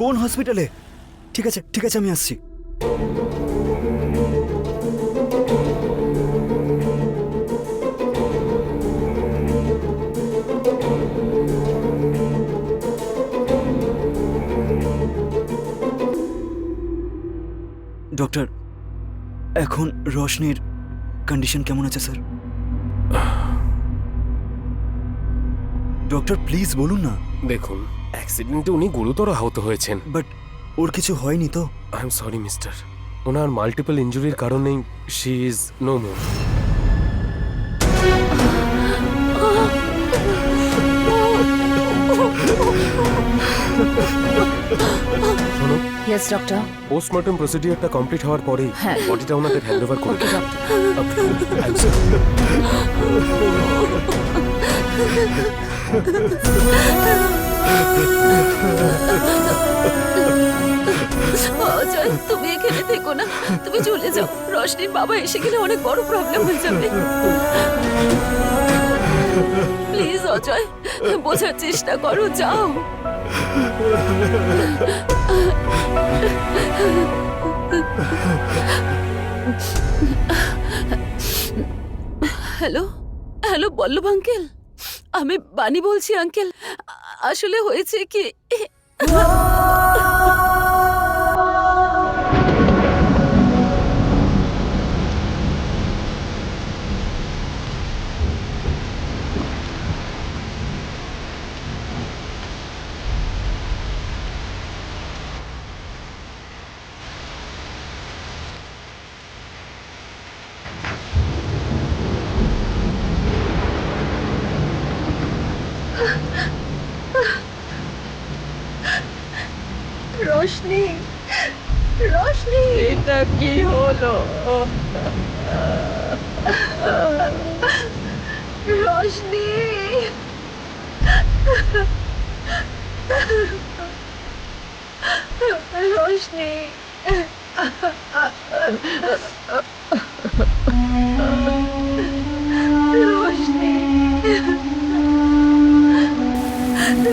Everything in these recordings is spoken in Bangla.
কোন হসপিটালে? ঠিক আছে ঠিক আছে, আমি আসছি। ডক্টর, এখন রোশনির কন্ডিশন কেমন আছে স্যার? ডক্টর প্লিজ বলুন না। দেখুন, অ্যাক্সিডেন্টে উনি গুরুতর আহত হয়েছেন। বাট ওর কিছু হয়নি তো? আই এম সরি মিস্টার, ওনার মাল্টিপল ইনজুরির কারণেই শি ইজ নো মোর। শোনো, ইয়েস ডক্টর। পোস্টমর্টম প্রসিডিউরটা কমপ্লিট হওয়ার পরেই হ্যাঁ। বডিটা ওনাদের হ্যান্ড ওভার করে ওকে দিন। ডক্টর। অজয়, তুমি এখানে থেকো না, তুমি চলে যাও। রশনির বাবা এসে গেলে অনেক বড় প্রবলেম হয়ে যাবে। প্লিজ অজয়, বোঝার চেষ্টা করো, যাও। হ্যালো হ্যালো বল্লভ আঙ্কেল, আমি বানি বলছি আঙ্কেল। আসলে হয়েছে কি, রোশনি, রোশনি, এটা কি হলো? রোশনি, রোশনি, রোশনি,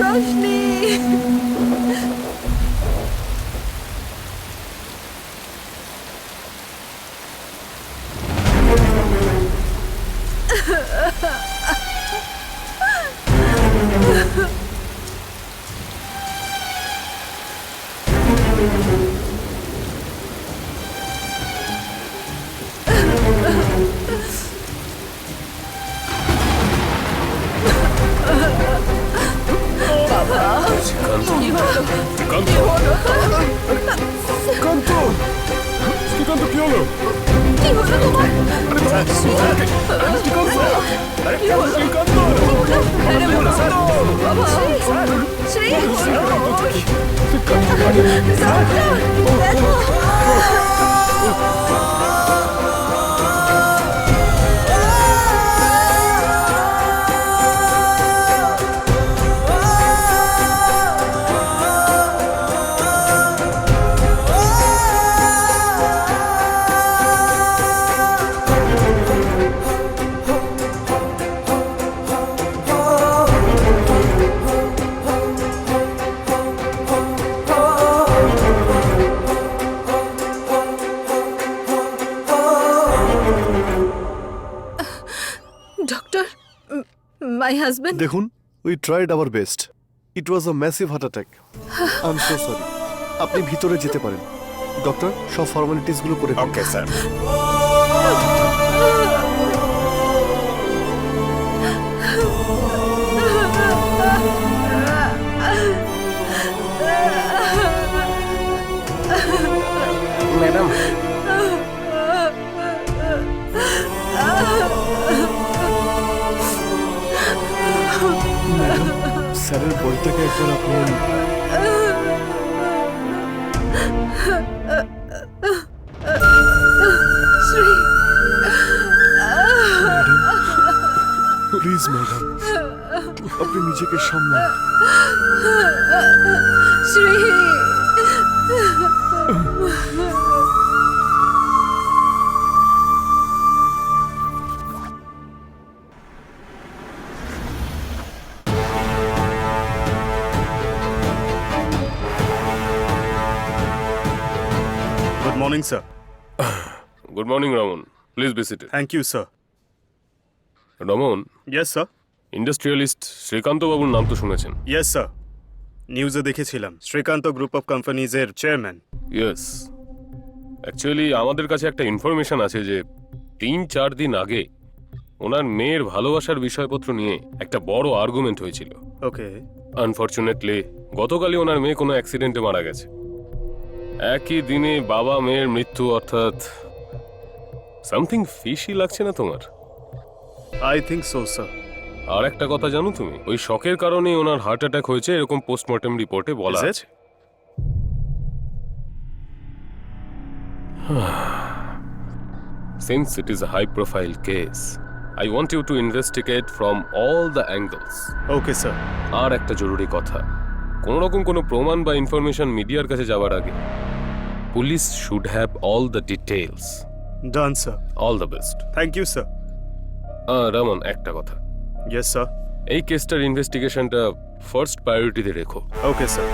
রোশনি। শ্রীকান্ত, কি হলো? শ্রীকান্ত, কি হলো? শ্রীকান্ত, শ্রীকান্ত, কি হলো? কি হলো তোমার? শ্রীকান্ত, কি হলো? শ্রীকান্ত, আরে বাবা, শ্রী, ডক্টর, দেখো। Doctor, my husband. দেখুন, we tried our best. It was a massive heart attack. I am so sorry. আপনি ভিতরে যেতে পারেন। ডক্টর, সব ফর্মালিটিসগুলো করে দিন। Okay sir. ম্যাডাম, স্যারের বইটাকে একবার আপনি শ্রী, প্লিজ ম্যাডাম, আপনি নিজেকে সামলান। Sri. morning, sir. Good morning Raman, please be seated. Thank you, sir. Raman, Yes, sir. Industrialist Srikant বাবুর নাম তো শুনেছেন? Yes, sir. নিউজে দেখেছিলাম শ্রীকান্ত গ্রুপ অফ কোম্পানিজের চেয়ারম্যান। ইয়েস, অ্যাকচুয়ালি আমাদের কাছে একটা ইনফরমেশন আছে যে 3-4 দিন আগে ওনার মেয়ের ভালোবাসার বিষয়পত্র নিয়ে একটা বড় আর্গুমেন্ট হয়েছিল। ওকে, আনফর্চুনেটলি গতকালই ওনার মেয়ে কোনো অ্যাক্সিডেন্টে মারা গেছে। একই দিনে বাবা মেয়ের মৃত্যু, অর্থাৎ সামথিং ফিশি লাগছে না তোমার? I think so, sir. আর একটা কথা জানো তুমি, ওই শকের কারণে ওনার হার্ট অ্যাটাক হয়েছে এরকম পোস্টমর্টেম রিপোর্টে বলা Is it? আছে। Since it is a high profile case, I want you to investigate from all the angles. Okay, sir. আর একটা জরুরি কথা, কোন রকম কোনো প্রমাণ বা ইনফরমেশন মিডিয়ার কাছে যাওয়ার আগে police should have all the details. Done, sir. All the best. Thank you, sir. Raman, একটা কথা, ইয়েস, স্যার। এই কেসটার ইনভেস্টিগেশনটা ফার্স্ট প্রায়োরিটিতে রেখো। ওকে, স্যার।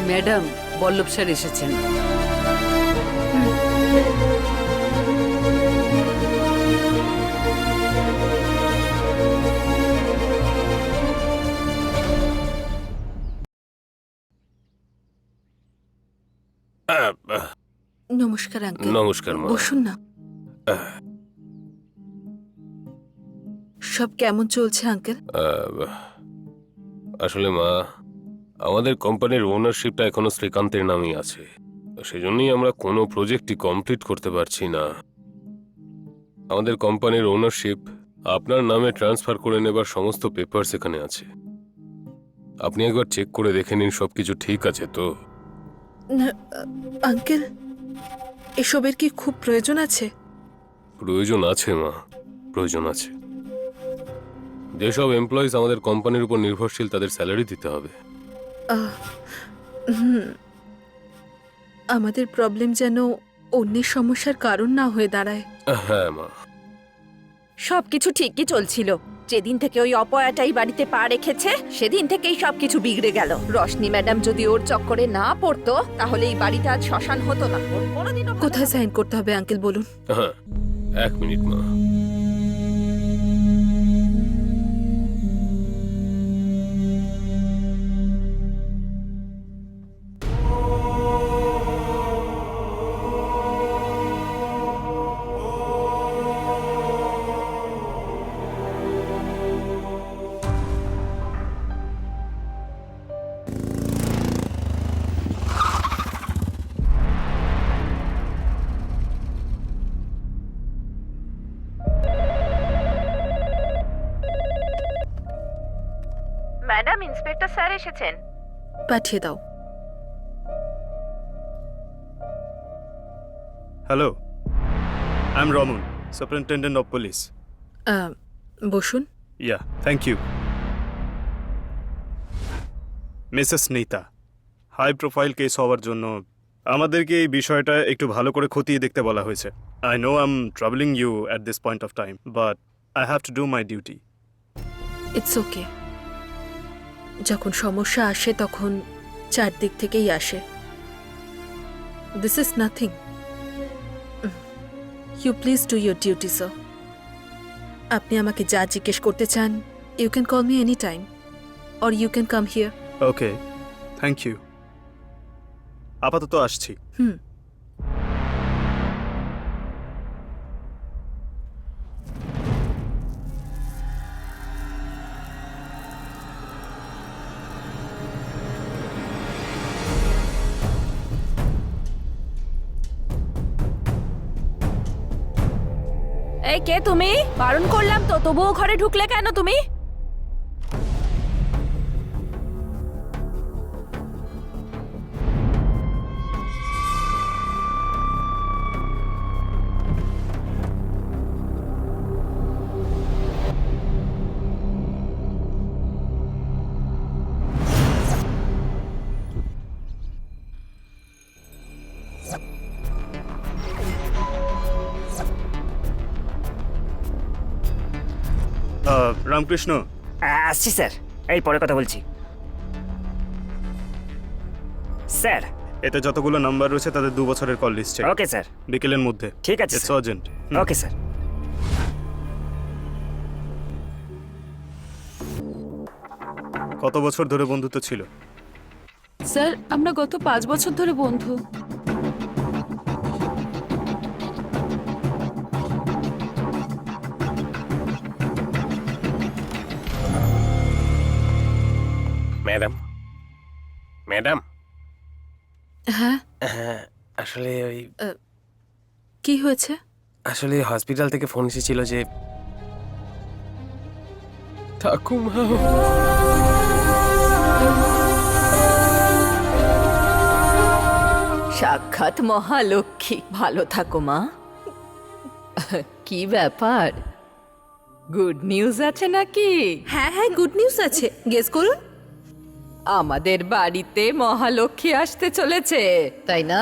ম্যাডাম, বল্লভ স্যার এসেছেন। নমস্কার আঙ্কেল। নমস্কার মা। বসুন না। সব কেমন চলছে আঙ্কেল? আসলে মা, আমাদের কোম্পানির ওনারশিপটা এখনো শ্রীকান্তের নামেই আছে, সেজন্যই আমরা কোনো প্রজেক্টই কমপ্লিট করতে পারছি না। আমাদের কোম্পানির ওনারশিপ আপনার নামে ট্রান্সফার করে নেবার সমস্ত পেপারস এখানে আছে। আপনি একবার চেক করে দেখে নিন সবকিছু ঠিক আছে তো। আঙ্কেল, এসবের কি খুব প্রয়োজন আছে? প্রয়োজন আছে মা, প্রয়োজন আছে। যেসব এমপ্লয়িজ আমাদের কোম্পানির উপর নির্ভরশীল তাদের স্যালারি দিতে হবে। আমাদের প্রবলেম যেন অন্যের সমস্যার কারণ না হয়ে দাঁড়ায়। হ্যাঁ মা। সবকিছু ঠিকই চলছিল, যেদিন থেকে ওই অপয়াটাই বাড়িতে পা রেখেছে সেদিন থেকেই সবকিছু বিগড়ে গেল। রশনি ম্যাডাম যদি ওর চক্করে না পড়তো তাহলে এই বাড়িটা আজ শ্মশান হতো না। ওর কোনোদিনও কোথায় সাইন করতে হবে আঙ্কেল বলুন? হ্যাঁ, 1 মিনিট মা। ম্যাডাম, ইন্সপেক্টর স্যার এসেছেন। পাঠিয়ে দাও। Hello, I am Raman, superintendent of police. বসুন। Yeah, thank you. Mrs Nita, high profile case হওয়ার জন্য আমাদেরকে এই বিষয়টা একটু ভালো করে খতিয়ে দেখতে বলা হয়েছে। I know I am travelling you at this point of time, but I have to do my duty. It's okay. যখন সমস্যা আসে তখন চারদিক থেকেই আসে। This is nothing. You please do your duty sir. আপনি আমাকে যা জিজ্ঞেস করতে চান, you can call me any time or you can come here. Okay, thank you. আপাতত আসছি। এই কে তুমি? বারণ করলাম তো, তবুও ঘরে ঢুকলে কেন তুমি? রামকৃষ্ণ, আসছি স্যার, এই পরে কথা বলছি। স্যার। এতে যতগুলো নাম্বার রয়েছে তাদের 2 বছরের কল লিস্ট চাই। Okay sir. বিকেলের মধ্যে। ঠিক আছে it's sir. Urgent. Okay sir. কত বছর ধরে বন্ধুত্ব ছিল? স্যার আমরা গত 5 বছর ধরে বন্ধু। ম্যাডাম, ম্যাডাম, হ্যাঁ, হ্যাঁ, আসলে ওই কি হয়েছে? আসলে হসপিটাল থেকে ফোন এসেছিল যে ঠাকুমা, সাক্ষাৎ মহালক্ষ্মী, ভালো থাকো মা। কি ব্যাপার, গুড নিউজ আছে নাকি? হ্যাঁ হ্যাঁ, গুড নিউজ আছে, গেস করুন। আমাদের বাড়িতে মহালক্ষ্মী আসতে চলেছে, তাই না?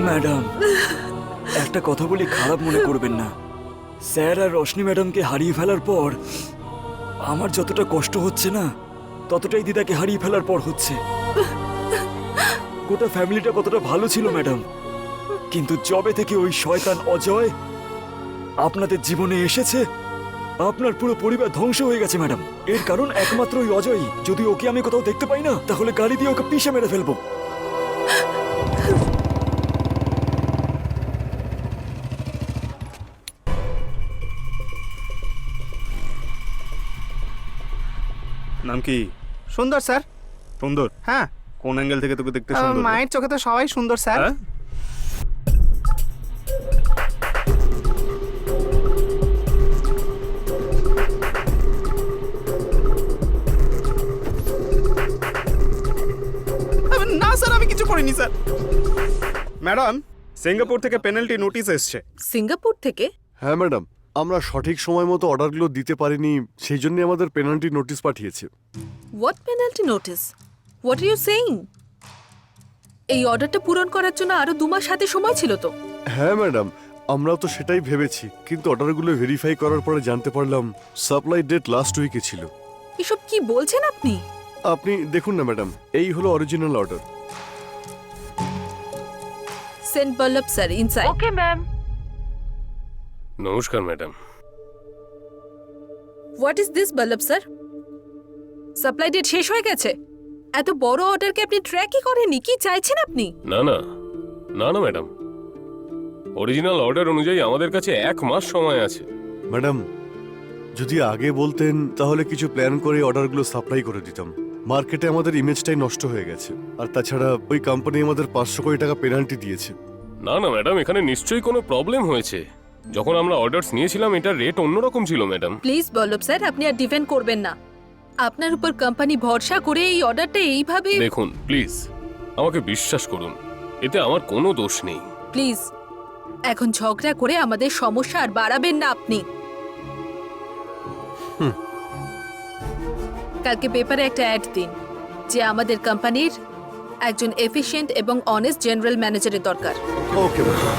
ম্যাডাম, একটা কথা বলি, খারাপ মনে করবেন না। স্যার আর রশনি ম্যাডামকে হারিয়ে ফেলার পর আমার যতটা কষ্ট হচ্ছে না, ততটাই দিদাকে হারিয়ে ফেলার পর হচ্ছে। গোটা ফ্যামিলিটা কতটা ভালো ছিল ম্যাডাম, কিন্তু যবে থেকে ওই শয়তান অজয় আপনাদের জীবনে এসেছে, আপনার পুরো পরিবার ধ্বংস হয়ে গেছে ম্যাডাম। এর কারণ একমাত্র ওই অজয়ই। যদি ওকে আমি কোথাও দেখতে পাই না, তাহলে গাড়ি দিয়ে ওকে পিষে মেরে ফেলবো। নাম কি? সুন্দর স্যার। সুন্দর? হ্যাঁ, কোন অ্যাঙ্গেল থেকে তোকে দেখতে সুন্দর? মায়ের চোখে তো সবাই সুন্দর স্যার। হ্যাঁ? না স্যার, আমি কিছু করিনি স্যার। ম্যাডাম, সিঙ্গাপুর থেকে পেনাল্টি নোটিশ এসছে। সিঙ্গাপুর থেকে? হ্যাঁ ম্যাডাম, আমরা সঠিক সময় মতো অর্ডারগুলো দিতে পারিনি, সেই জন্য আমাদের পেনাল্টি নোটিশ পাঠিয়েছে। What penalty notice? What are you saying? এই অর্ডারটা পূরণ করার জন্য আরো 2 মাস হাতে সময় ছিল তো। হ্যাঁ ম্যাডাম, আমরাও তো সেটাই ভেবেছি, কিন্তু অর্ডারগুলো ভেরিফাই করার পরে জানতে পারলাম সাপ্লাই ডেট লাস্ট উইকে ছিল। এসব কি বলছেন আপনি? আপনি দেখুন না ম্যাডাম, এই হলো original order. Sent Ballabh sir, inside. Okay ma'am. নমস্কার madam. What is this Ballabh sir? Supply date শেষ হয়ে গেছে? এত বড় অর্ডারকে আপনি ট্র্যাকই করেননি, কি চাইছেন আপনি? না না না না ম্যাডাম, অরিজিনাল অর্ডার অনুযায়ী আমাদের কাছে 1 মাস সময় আছে। ম্যাডাম, যদি আগে বলতেন তাহলে কিছু প্ল্যান করে অর্ডারগুলো সাপ্লাই করে দিতাম। মার্কেটে আমাদের ইমেজটাই নষ্ট হয়ে গেছে, আর তাছাড়া ওই কোম্পানি আমাদের 500 কোটি টাকা পেনাল্টি দিয়েছে। না না ম্যাডাম, এখানে নিশ্চয়ই কোনো প্রবলেম হয়েছে। যখন আমরা অর্ডারস নিয়েছিলাম এটার রেট অন্যরকম ছিল ম্যাডাম। প্লিজ বল্লভ স্যার, আপনি আর ডিফেন্ড করবেন না। আপনার উপর কোম্পানি ভরসা করে এই অর্ডারটা এইভাবে। দেখুন প্লিজ, আমাকে বিশ্বাস করুন, এতে আমার কোনো দোষ নেই। প্লিজ, এখন ঝগড়া করে আমাদের সমস্যা আর বাড়াবেন না আপনি। কালকে পেপারে একটা অ্যাড দিন যে আমাদের কোম্পানির একজন এফিশিয়েন্ট এবং অনেস্ট জেনারেল ম্যানেজারের দরকার। Okay madam.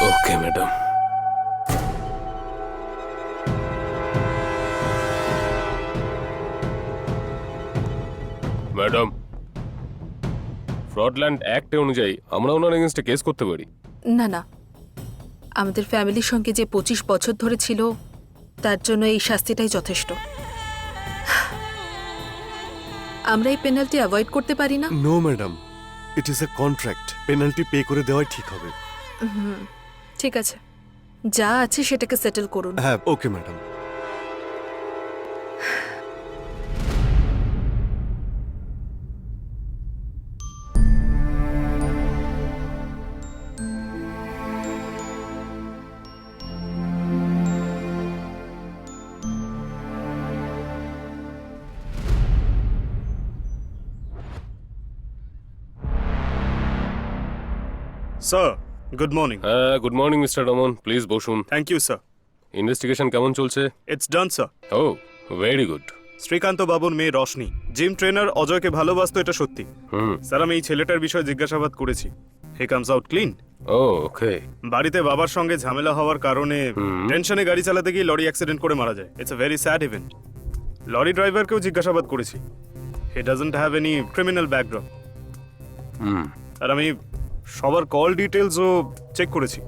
Okay madam. Madam, ফ্রডল্যান্ড অ্যাক্ট অনুযায়ী আমরা ওনার এগেইনস্টে কেস করতে পারি। না না, আমাদের ফ্যামিলির সঙ্গে যে 25 বছর ধরে ছিল, তার জন্য এই শাস্তিটাই যথেষ্ট। আমরা এই পেনাল্টি অ্যাভয়েড করতে পারি না? No madam, it is a contract. Penalty pay করে দেওয়াই ঠিক হবে। ঠিক আছে, যা আছে সেটাকে সেটেল করুন। হ্যাঁ, okay madam. Sir good morning. হ্যাঁ, good morning mister Raman, please বসুন। Thank you sir. ইনভেস্টিগেশন কেমন চলছে? It's done sir. Oh, very good. Srikanth বাবুর মেয়ে রশনি জিম ট্রেনার অজয়কে ভালোবাসতো, এটা সত্যি। হুম। স্যার আমি এই ছেলেটার বিষয়ে জিজ্ঞাসাবাদ করেছি। He comes out clean. Oh, okay. বাড়িতে বাবার সঙ্গে ঝামেলা হওয়ার কারণে টেনশনে গাড়ি চালাতে গিয়ে লরি অ্যাক্সিডেন্ট করে মারা যায়। It's a very sad event. Lorry ড্রাইভারকেও জিজ্ঞাসাবাদ করেছি। He doesn't have any criminal background. Hmm. আর আমি সবার কল ডিটেলসও চেক করেছি।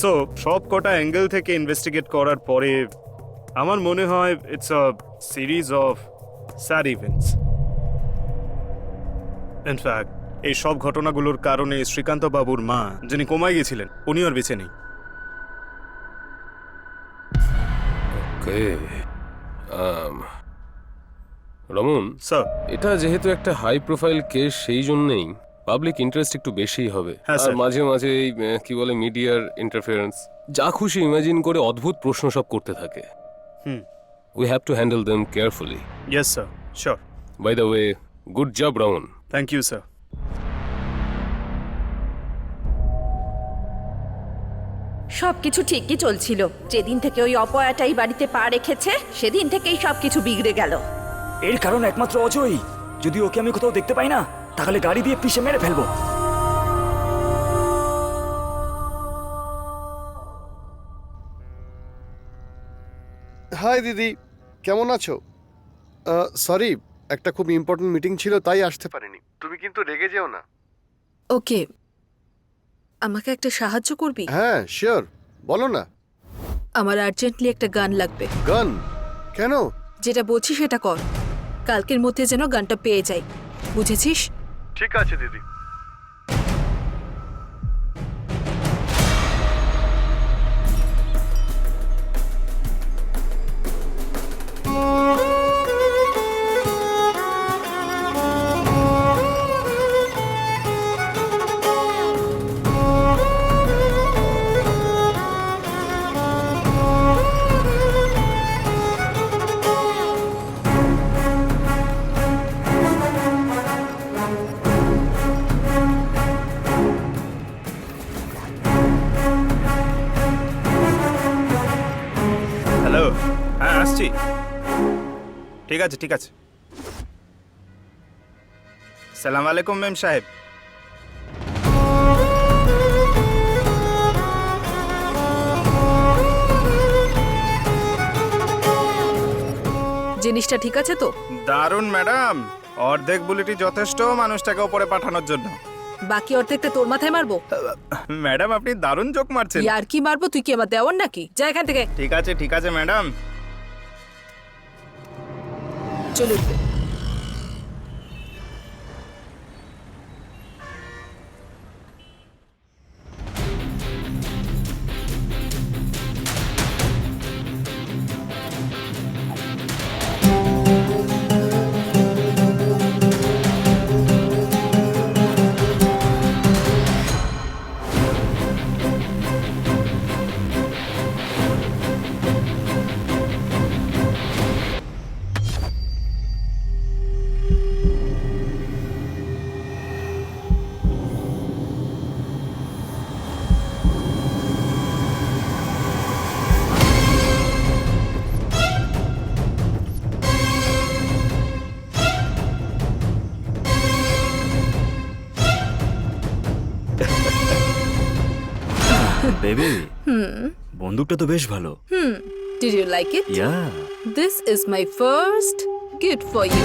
সো সব কটা অ্যাঙ্গেল থেকে ইনভেস্টিগেট করার পরে আমার মনে হয় it's a series of sad events. In fact এই সব ঘটনাগুলোর কারণে শ্রীকান্ত বাবুর মা, যিনি কোমায় গেছিলেন, উনি আর বেঁচে নেই। ওকে। রমন স্যার এটা যেহেতু একটা হাই প্রোফাইল কেস, সেই জন্যই পাবলিক ইন্টারেস্ট একটু বেশিই হবে। হ্যাঁ, আর স্যার। মাঝে মাঝে এই কি বলে মিডিয়ার ইন্টারফারেন্স, যা খুশি ইমাজিন করে অদ্ভুত প্রশ্ন সব করতে থাকে। Hmm. We have to handle them carefully. Yes sir, sure. By the way, good job Raman. Thank you sir. সবকিছু ঠিকই চলছিল। যেদিন থেকে ওই অপয়াটাই বাড়িতে পা রেখেছে সেদিন থেকেই সবকিছু বিগড়ে গেল। এর কারণ একমাত্র অজয়। যদি ওকে আমি কোথাও দেখতে পাই না, তাহলে গাড়ি দিয়ে পিষে মেরে ফেলবো। হাই দিদি, কেমন আছো? সরি, একটা খুব ইম্পর্টেন্ট মিটিং ছিল, তাই আসতে পারিনি। তুমি কিন্তু রেগে যেও না। ওকে, আমাকে একটা সাহায্য করবি? হ্যাঁ শিওর, বলো না। আমার আর্জেন্টলি একটা গান লাগবে। গান? কেন? যেটা বলছি সেটা কর। কালকের মধ্যে যেন গানটা পেয়ে যাই, বুঝেছিস? ঠিক আছে দিদি। হ্যালো, হ্যাঁ আসছি। ঠিক আছে ঠিক আছে। সালাম আলাইকুম মেম সাহেব। জিনিসটা ঠিক আছে তো? দারুণ ম্যাডাম, অর্ধেক বুলেটই যথেষ্ট মানুষটাকে উপরে পাঠানোর জন্য। বাকি অর্ধেকটা তোর মাথায় মারবো? ম্যাডাম আপনি দারুণ জোক মারছেন। আর কি মারবো? তুই কি আমার দেওয়ার নাকি? যা এখান থেকে। ঠিক আছে ম্যাডাম। চলুন। বেবি, বন্দুকটা তো বেশ ভালো। Did you like it? Yeah. This is my first gift for you.